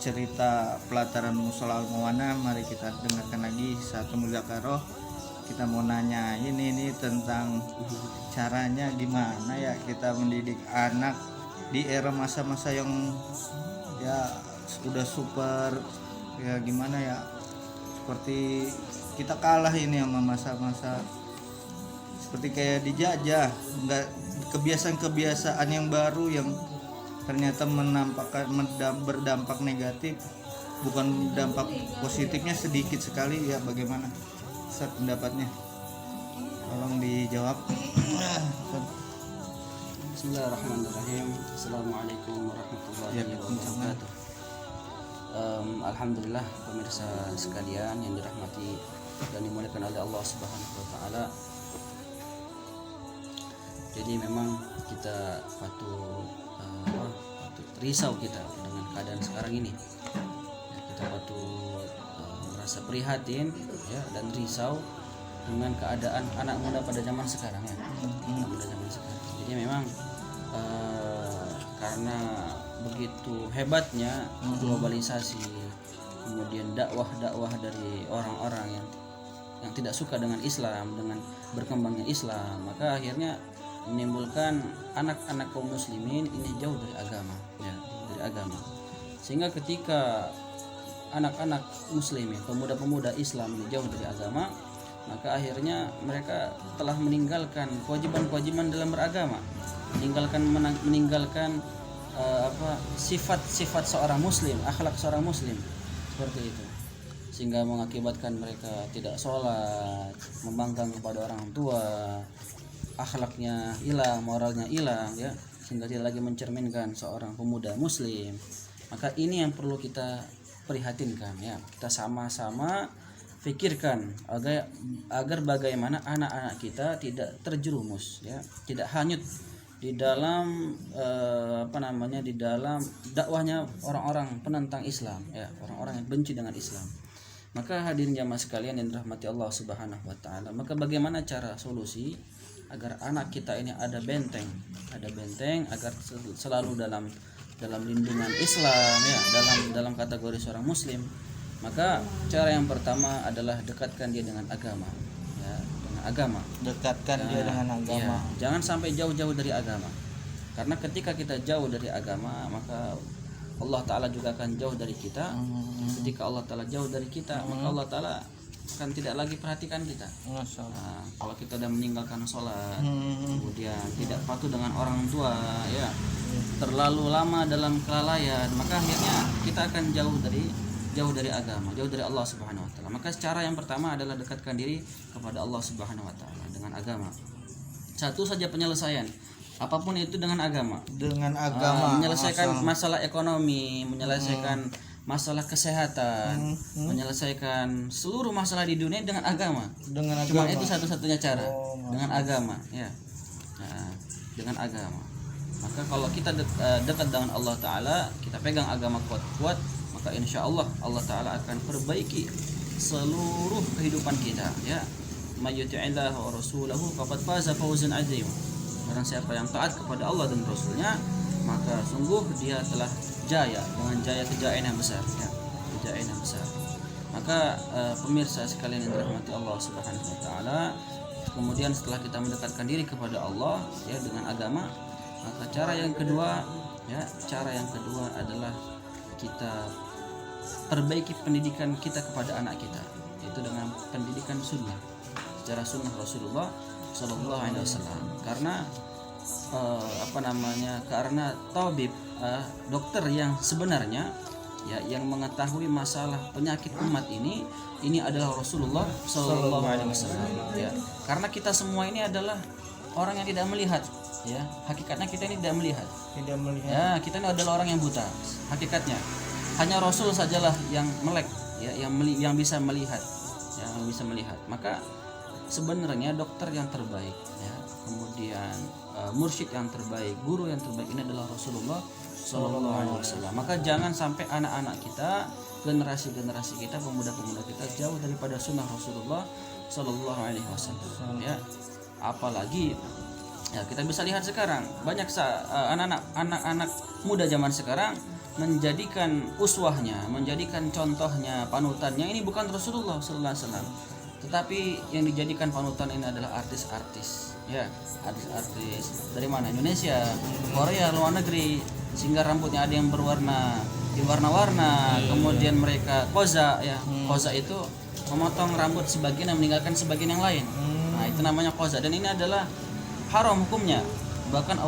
cerita pelataran Musola Al-Mawana. Mari kita dengarkan lagi satu Muzakarah. Kita mau nanya ini tentang caranya gimana ya kita mendidik anak di era masa-masa yang ya udah super, ya gimana ya, seperti kita kalah ini sama masa-masa seperti kayak dijajah, nggak kebiasaan-kebiasaan yang baru yang ternyata berdampak negatif, bukan dampak positifnya sedikit sekali ya. Bagaimana Ustaz pendapatnya? Tolong dijawab. Bismillahirrahmanirrahim. Assalamualaikum warahmatullahi wabarakatuh. Alhamdulillah pemirsa sekalian yang dirahmati dan dimuliakan oleh Allah Subhanahu wa taala. Jadi memang kita patut risau kita dengan keadaan sekarang ini. Ya, kita patut merasa prihatin ya dan risau dengan keadaan anak muda pada zaman sekarang ya. Anak muda zaman sekarang. Jadi memang karena begitu hebatnya globalisasi, kemudian dakwah dari orang-orang yang tidak suka dengan Islam, dengan berkembangnya Islam, maka akhirnya menimbulkan anak-anak kaum muslimin ini jauh dari agama ya, dari agama. Sehingga ketika anak-anak muslimin, pemuda-pemuda Islam ini jauh dari agama, maka akhirnya mereka telah meninggalkan kewajiban-kewajiban dalam beragama, meninggalkan sifat-sifat seorang muslim, akhlak seorang muslim, seperti itu, sehingga mengakibatkan mereka tidak sholat, membangkang kepada orang tua, akhlaknya hilang, moralnya hilang ya, sehingga tidak lagi mencerminkan seorang pemuda muslim. Maka ini yang perlu kita prihatinkan ya, kita sama-sama pikirkan agar bagaimana anak-anak kita tidak terjerumus ya, tidak hanyut di dalam di dalam dakwahnya orang-orang penentang Islam ya, orang-orang yang benci dengan Islam. Maka hadirin jamaah sekalian yang dirahmati Allah Subhanahu wa taala, maka bagaimana cara solusi agar anak kita ini ada benteng agar selalu dalam lindungan Islam ya, dalam kategori seorang muslim. Maka cara yang pertama adalah dekatkan dia dengan agama ya, dekatkan dia dengan agama ya, jangan sampai jauh-jauh dari agama, karena ketika kita jauh dari agama maka Allah Ta'ala juga akan jauh dari kita. Ketika Allah Ta'ala jauh dari kita, maka Allah Ta'ala akan tidak lagi perhatikan kita. Nah, kalau kita sudah meninggalkan sholat, kemudian tidak patuh dengan orang tua ya, terlalu lama dalam kelalaian, maka akhirnya kita akan jauh dari agama, jauh dari Allah Subhanahu wa taala. Maka cara yang pertama adalah dekatkan diri kepada Allah Subhanahu wa taala dengan agama. Satu saja penyelesaian, apapun itu dengan agama. Menyelesaikan masalah ekonomi, menyelesaikan masalah kesehatan, menyelesaikan seluruh masalah di dunia dengan agama. Cuma itu satu-satunya cara, dengan agama ya. Nah, dengan agama. Maka kalau kita dekat dengan Allah Ta'ala, kita pegang agama kuat-kuat, maka insya Allah Ta'ala akan perbaiki seluruh kehidupan kita ya. Mayyuti'illah wa rasulahu faqad faza fawzan 'azima. Barang siapa yang taat kepada Allah dan Rasulnya, maka sungguh dia telah jaya dengan kejayaan yang besar ya, kejayaan yang besar. Maka pemirsa sekalian yang dirahmati Allah Subhanahu wa taala, kemudian setelah kita mendekatkan diri kepada Allah ya dengan agama, maka cara yang kedua adalah kita perbaiki pendidikan kita kepada anak kita, yaitu dengan pendidikan sunnah, secara sunnah Rasulullah Sallallahu Alaihi Wasallam. Karena karena tabib, dokter yang sebenarnya ya, yang mengetahui masalah penyakit umat ini adalah Rasulullah Sallallahu Alaihi Wasallam ya. Karena kita semua ini adalah orang yang tidak melihat ya, hakikatnya kita ini tidak melihat ya, kita ini adalah orang yang buta hakikatnya. Hanya Rasul sajalah yang melek ya, yang bisa melihat ya, yang bisa melihat. Maka sebenarnya dokter yang terbaik ya, kemudian mursyid yang terbaik, guru yang terbaik ini adalah Rasulullah Sallallahu Alaihi Wasallam. Maka jangan sampai anak-anak kita, generasi kita, pemuda-pemuda kita jauh daripada sunnah Rasulullah Sallallahu Alaihi Wasallam ya. Apalagi ya, kita bisa lihat sekarang banyak anak-anak muda zaman sekarang menjadikan uswahnya, menjadikan contohnya, panutannya ini bukan Rasulullah sallallahu alaihi wasallam, tetapi yang dijadikan panutan ini adalah artis-artis, ya, artis-artis dari mana? Indonesia, Korea, luar negeri, sehingga rambutnya ada yang berwarna warna-warna, kemudian mereka koza, ya, koza itu memotong rambut sebagian dan meninggalkan sebagian yang lain. Nah, itu namanya koza, dan ini adalah haram hukumnya, bahkan